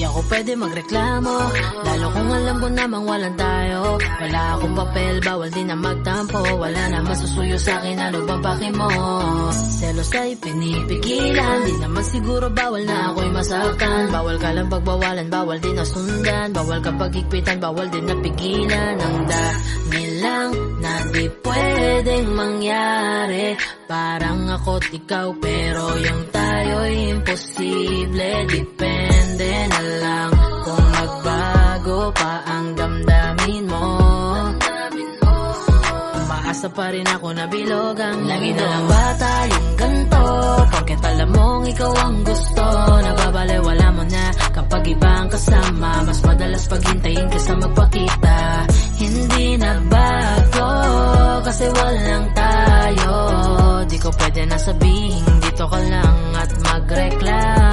Di ako pwede magreklamo, lalo kung alam ko namang walang tayo. Wala akong papel, bawal din na magtampo. Wala na masusuyo sa'kin, ano bang paki mo? Selos ay pinipigilan, di naman siguro bawal na ako'y masaktan. Bawal ka lang pagbawalan, bawal din na sundan. Bawal ka pagigpitan, bawal din na pigilan. Ang dami lang na di pwedeng mangyari. Parang ako't ikaw pero yung tayo'y imposible. Depende na lang kung magbago pa ang damdamin mo. Umaasa pa rin ako na bilog ang lagi na lang ba tayong ganto? Porket alam mong ikaw ang gusto, nababalewala mo na kapag ibang kasama. Mas madalas paghintayin kaysa magpakita. Hindi na bago kasi walang tayo. Di ko pwede na sabihin dito ka lang at magreklamo.